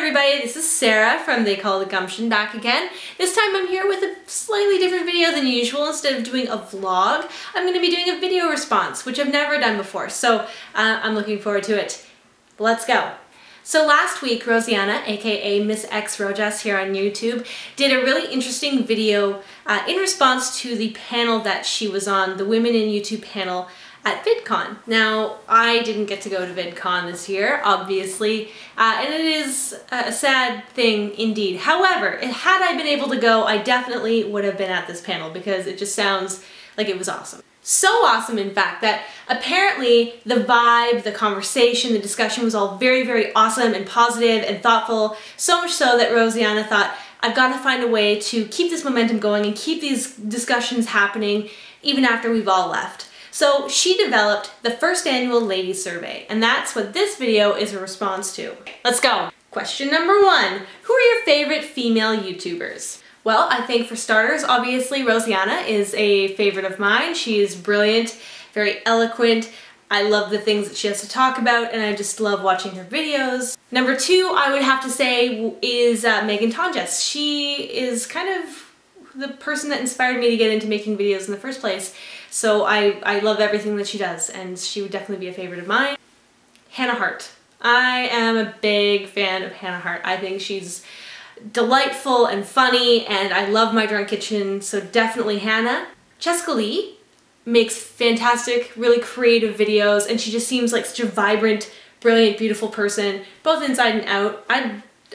everybody, this is Sarah from They Call It Gumption back again. This time I'm here with a slightly different video than usual. Instead of doing a vlog, I'm going to be doing a video response, which I've never done before, so I'm looking forward to it. Let's go. So last week, Rosianna, aka missxrojas here on YouTube, did a really interesting video in response to the panel that she was on, the Women in YouTube panel at VidCon. Now, I didn't get to go to VidCon this year, obviously, and it is a sad thing indeed. However, had I been able to go, I definitely would have been at this panel because it just sounds like it was awesome. So awesome, in fact, that apparently the vibe, the conversation, the discussion was all very, very awesome and positive and thoughtful, so much so that Rosianna thought, I've got to find a way to keep this momentum going and keep these discussions happening even after we've all left. So she developed the first annual Ladies Survey, and that's what this video is a response to. Let's go. Question number 1. Who are your favorite female YouTubers? Well, I think for starters, obviously Rosianna is a favorite of mine. She is brilliant, very eloquent. I love the things that she has to talk about, and I just love watching her videos. Number 2, I would have to say, is Megan Tonjes. She is kind of the person that inspired me to get into making videos in the first place. So I love everything that she does, and she would definitely be a favorite of mine. Hannah Hart. I am a big fan of Hannah Hart. I think she's delightful and funny, and I love My Drunk Kitchen, so definitely Hannah. Jessica Lee makes fantastic, really creative videos, and she just seems like such a vibrant, brilliant, beautiful person, both inside and out.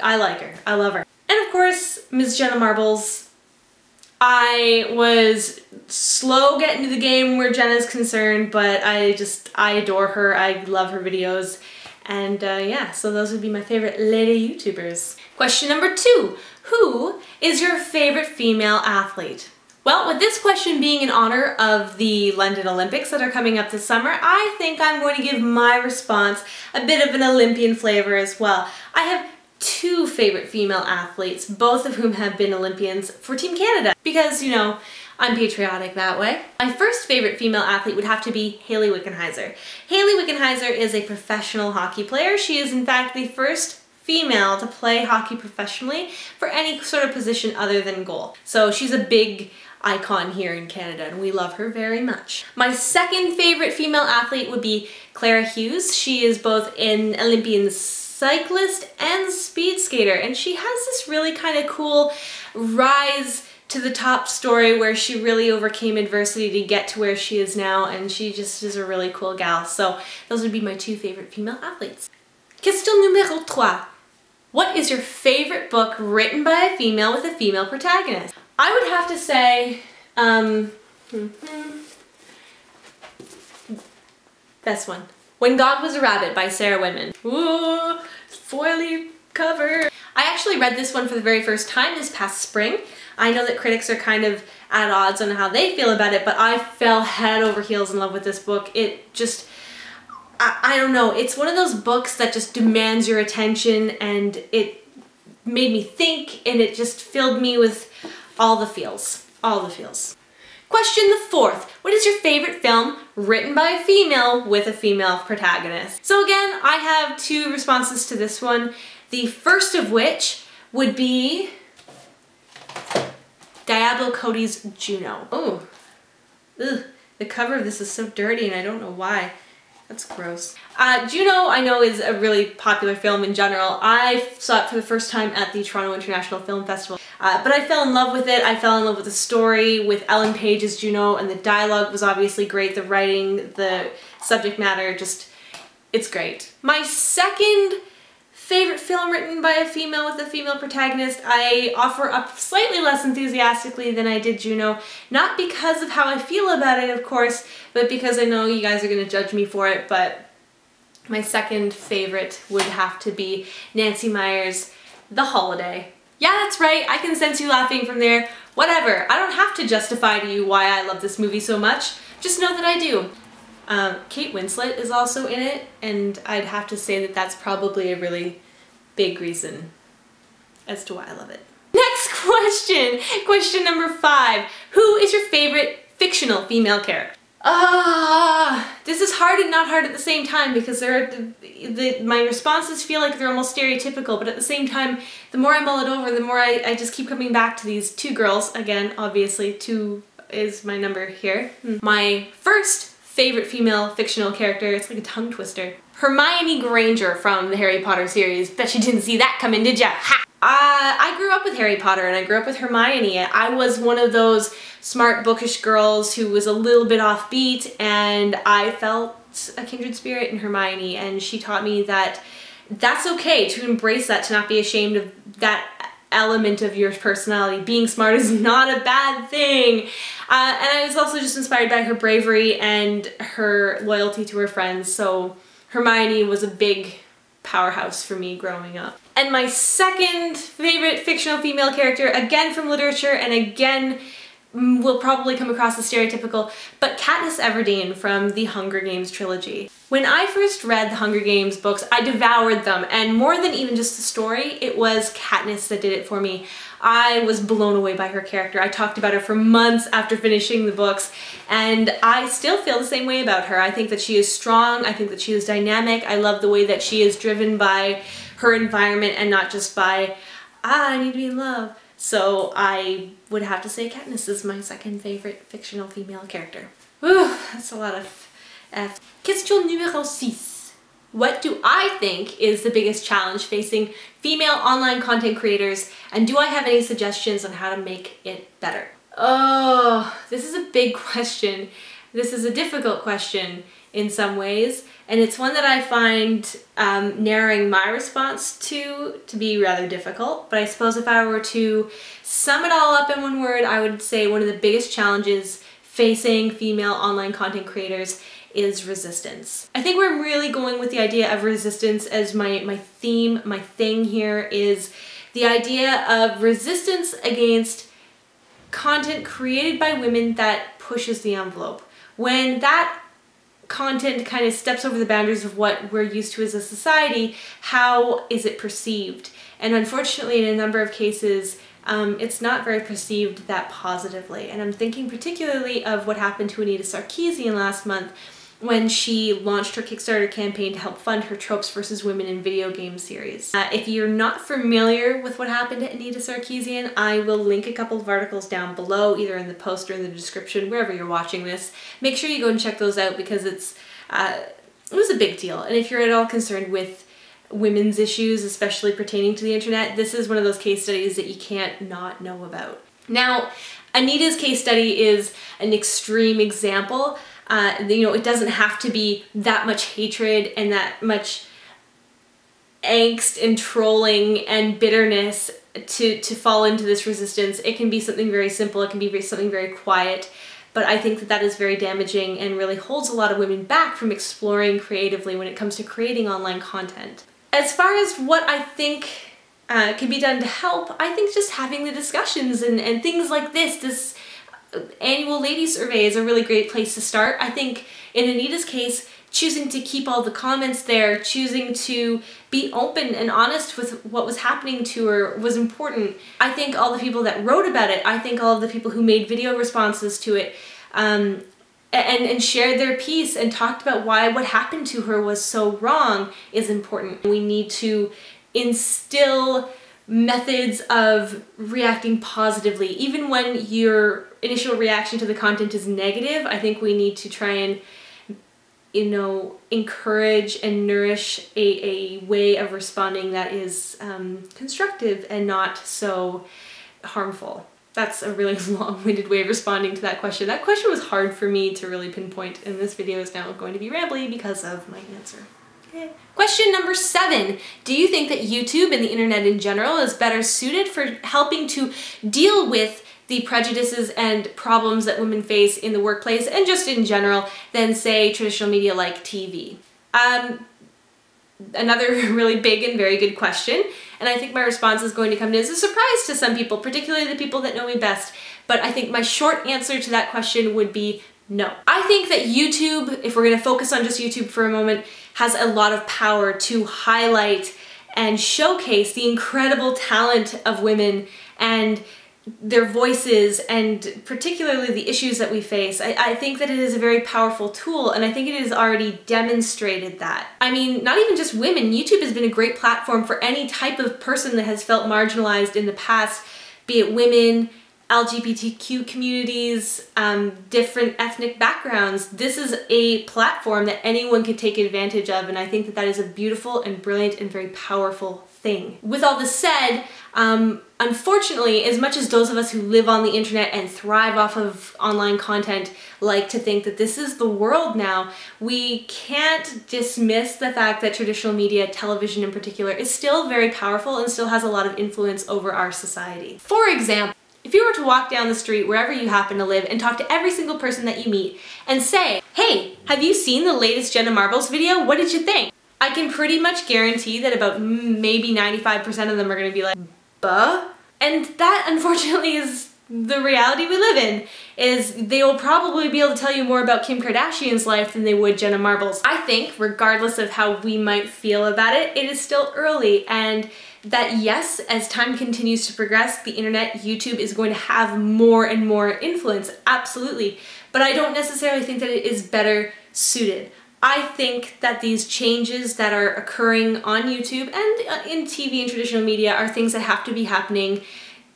I like her. I love her. And of course, Ms. Jenna Marbles. I was slow getting to the game where Jenna's concerned, but I adore her. I love her videos. And yeah, so those would be my favorite lady YouTubers. Question number 2. Who is your favorite female athlete? Well, with this question being in honor of the London Olympics that are coming up this summer, I think I'm going to give my response a bit of an Olympian flavor as well. I have 2 favorite female athletes, both of whom have been Olympians for Team Canada, because, you know, I'm patriotic that way. My first favorite female athlete would have to be Hayley Wickenheiser. Hayley Wickenheiser is a professional hockey player. She is in fact the first female to play hockey professionally for any sort of position other than goal. So she's a big icon here in Canada, and we love her very much. My second favorite female athlete would be Clara Hughes. She is both an Olympian cyclist and speed skater, and she has this really kind of cool rise to the top story where she really overcame adversity to get to where she is now, and she just is a really cool gal. So those would be my 2 favorite female athletes. Question numéro 3. What is your favorite book written by a female with a female protagonist? I would have to say, this one. When God Was a Rabbit by Sarah Winman. Ooh, foily cover. I actually read this one for the very first time this past spring. I know that critics are kind of at odds on how they feel about it, but I fell head over heels in love with this book. It just, I don't know, it's one of those books that just demands your attention, and it made me think, and it just filled me with all the feels. All the feels. Question the 4th. What is your favorite film written by a female with a female protagonist? So again, I have 2 responses to this one. The first of which would be Diablo Cody's Juno. Oh, ugh, the cover of this is so dirty and I don't know why. That's gross. Juno, I know, is a really popular film in general. I saw it for the first time at the Toronto International Film Festival. But I fell in love with it. I fell in love with the story, with Ellen Page as Juno, and the dialogue was obviously great. The writing, the subject matter, just, it's great. My second favorite film written by a female with a female protagonist, I offer up slightly less enthusiastically than I did Juno. Not because of how I feel about it, of course, but because I know you guys are going to judge me for it, but my second favorite would have to be Nancy Meyers' The Holiday. Yeah, that's right, I can sense you laughing from there. Whatever, I don't have to justify to you why I love this movie so much. Just know that I do. Kate Winslet is also in it, and I'd have to say that that's probably a really big reason as to why I love it. Next question! Question number 5. Who is your favorite fictional female character? This is hard and not hard at the same time because my responses feel like they're almost stereotypical, but at the same time, the more I mull it over, the more I just keep coming back to these two girls. Again, obviously, 2 is my number here. My first favorite female fictional character, it's like a tongue twister. Hermione Granger from the Harry Potter series. Bet you didn't see that coming, did ya? Ha! I grew up with Harry Potter and I grew up with Hermione. I was one of those smart, bookish girls who was a little bit offbeat, and I felt a kindred spirit in Hermione, and she taught me that that's okay to embrace that, to not be ashamed of that element of your personality. Being smart is not a bad thing. And I was also just inspired by her bravery and her loyalty to her friends, so Hermione was a big powerhouse for me growing up. And my second favorite fictional female character, again from literature, and again will probably come across as stereotypical, but Katniss Everdeen from the Hunger Games trilogy. When I first read the Hunger Games books, I devoured them, and more than even just the story, it was Katniss that did it for me. I was blown away by her character. I talked about her for months after finishing the books, and I still feel the same way about her. I think that she is strong, I think that she is dynamic, I love the way that she is driven by her environment and not just by, I need to be in love. So I would have to say Katniss is my second favorite fictional female character. Whew, that's a lot of F. Question numéro 6. What do I think is the biggest challenge facing female online content creators, and do I have any suggestions on how to make it better? Oh, this is a big question. This is a difficult question in some ways, and it's one that I find narrowing my response to be rather difficult. But I suppose if I were to sum it all up in one word, I would say one of the biggest challenges facing female online content creators is resistance. I think where I'm really going with the idea of resistance as my theme, my thing here, is the idea of resistance against content created by women that pushes the envelope. When that content kind of steps over the boundaries of what we're used to as a society, how is it perceived? And unfortunately, in a number of cases, it's not very perceived that positively. And I'm thinking particularly of what happened to Anita Sarkeesian last month when she launched her Kickstarter campaign to help fund her Tropes vs. Women in Video Game series. If you're not familiar with what happened to Anita Sarkeesian, I will link a couple of articles down below, either in the post or in the description, wherever you're watching this. Make sure you go and check those out because it was a big deal. And if you're at all concerned with women's issues, especially pertaining to the internet, this is one of those case studies that you can't not know about. Now, Anita's case study is an extreme example. You know, it doesn't have to be that much hatred and that much angst and trolling and bitterness to fall into this resistance. It can be something very simple, it can be something very quiet, but I think that that is very damaging and really holds a lot of women back from exploring creatively when it comes to creating online content. As far as what I think can be done to help, I think just having the discussions and things like this annual lady survey is a really great place to start. I think in Anita's case, choosing to keep all the comments there, choosing to be open and honest with what was happening to her was important. I think all the people that wrote about it, I think all of the people who made video responses to it and shared their piece and talked about why what happened to her was so wrong is important. We need to instill methods of reacting positively. Even when your initial reaction to the content is negative, I think we need to try and, you know, encourage and nourish a way of responding that is constructive and not so harmful. That's a really long-winded way of responding to that question. That question was hard for me to really pinpoint, and this video is now going to be rambly because of my answer. Okay. Question number 7. Do you think that YouTube and the internet in general is better suited for helping to deal with the prejudices and problems that women face in the workplace and just in general than, say, traditional media like TV? Another really big and very good question, and I think my response is going to come as a surprise to some people, particularly the people that know me best, but I think my short answer to that question would be no. I think that YouTube, if we're going to focus on just YouTube for a moment, has a lot of power to highlight and showcase the incredible talent of women and their voices and particularly the issues that we face. I think that it is a very powerful tool, and I think it has already demonstrated that. I mean, not even just women. YouTube has been a great platform for any type of person that has felt marginalized in the past, be it women, LGBTQ communities, different ethnic backgrounds. This is a platform that anyone can take advantage of, and I think that that is a beautiful and brilliant and very powerful thing. With all this said, unfortunately, as much as those of us who live on the internet and thrive off of online content like to think that this is the world now, we can't dismiss the fact that traditional media, television in particular, is still very powerful and still has a lot of influence over our society. For example, if you were to walk down the street wherever you happen to live and talk to every single person that you meet and say, "Hey, have you seen the latest Jenna Marbles video? What did you think?" I can pretty much guarantee that about maybe 95% of them are going to be like, "Buh?" And that, unfortunately, is the reality we live in, is they will probably be able to tell you more about Kim Kardashian's life than they would Jenna Marbles. I think, regardless of how we might feel about it, it is still early, and that yes, as time continues to progress, the internet, YouTube is going to have more and more influence, absolutely. But I don't necessarily think that it is better suited. I think that these changes that are occurring on YouTube and in TV and traditional media are things that have to be happening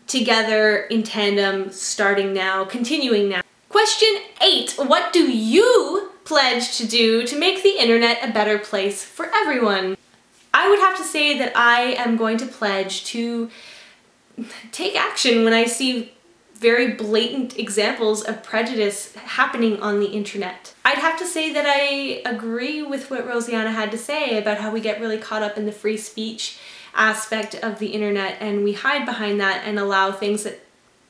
together in tandem, starting now, continuing now. Question 8. What do you pledge to do to make the internet a better place for everyone? I would have to say that I am going to pledge to take action when I see very blatant examples of prejudice happening on the internet. I'd have to say that I agree with what Rosianna had to say about how we get really caught up in the free speech aspect of the internet and we hide behind that and allow things that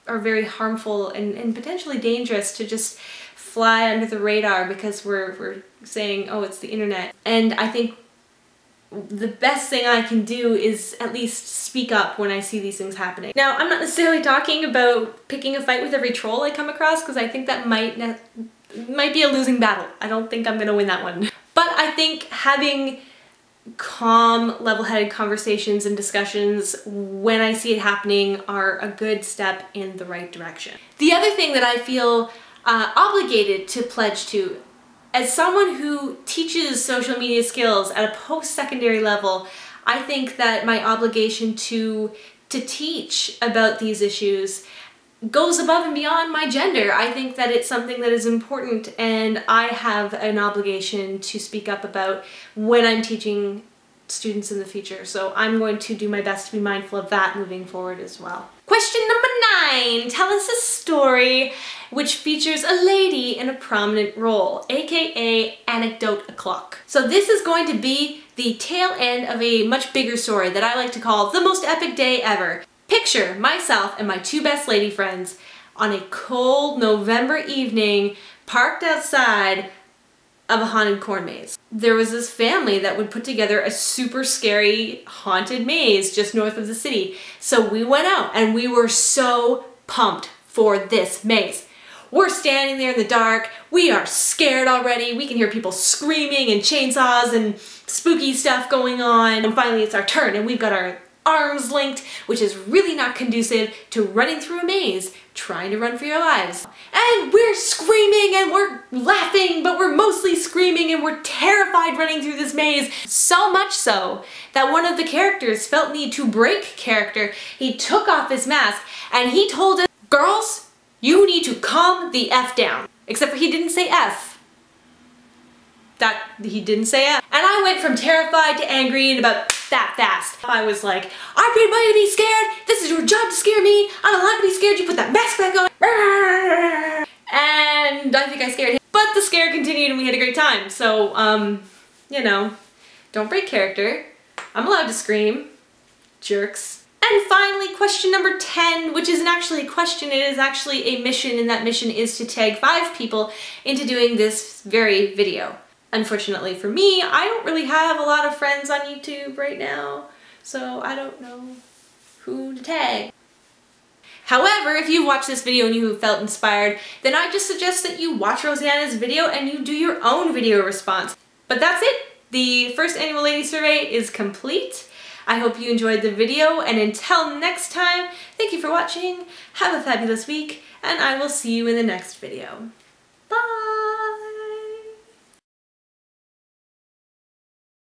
are very harmful and potentially dangerous to just fly under the radar because we're saying, oh, it's the internet. And I think the best thing I can do is at least speak up when I see these things happening. Now, I'm not necessarily talking about picking a fight with every troll I come across, because I think that might be a losing battle. I don't think I'm gonna win that one. But I think having calm, level-headed conversations and discussions when I see it happening are a good step in the right direction. The other thing that I feel obligated to pledge to, as someone who teaches social media skills at a post-secondary level, I think that my obligation to teach about these issues goes above and beyond my gender. I think that it's something that is important, and I have an obligation to speak up about when I'm teaching students in the future. So I'm going to do my best to be mindful of that moving forward as well. Question number 9. Tell us a story which features a lady in a prominent role, aka anecdote o'clock. So this is going to be the tail end of a much bigger story that I like to call the most epic day ever. Picture myself and my 2 best lady friends on a cold November evening parked outside of a haunted corn maze. There was this family that would put together a super scary haunted maze just north of the city. So we went out and we were so pumped for this maze. We're standing there in the dark, we are scared already, we can hear people screaming and chainsaws and spooky stuff going on, and finally it's our turn and we've got our arms linked, which is really not conducive to running through a maze, trying to run for your lives. And we're screaming and we're laughing, but we're mostly screaming and we're terrified running through this maze. So much so that one of the characters felt need to break character. He took off his mask and he told us, "Girls, you need to calm the F down." Except for he didn't say F. He didn't say F. And I went from terrified to angry in about that fast. I was like, "I paid money to be scared. This is your job to scare me. I'm allowed to be scared. You put that mask back on." And I think I scared him. But the scare continued and we had a great time. So, you know, don't break character. I'm allowed to scream. Jerks. And finally, question number 10, which isn't actually a question, it is actually a mission, and that mission is to tag 5 people into doing this very video. Unfortunately for me, I don't really have a lot of friends on YouTube right now, so I don't know who to tag. However, if you watched this video and you felt inspired, then I just suggest that you watch Rosianna's video and you do your own video response. But that's it. The first annual lady survey is complete. I hope you enjoyed the video, and until next time, thank you for watching, have a fabulous week, and I will see you in the next video. Bye!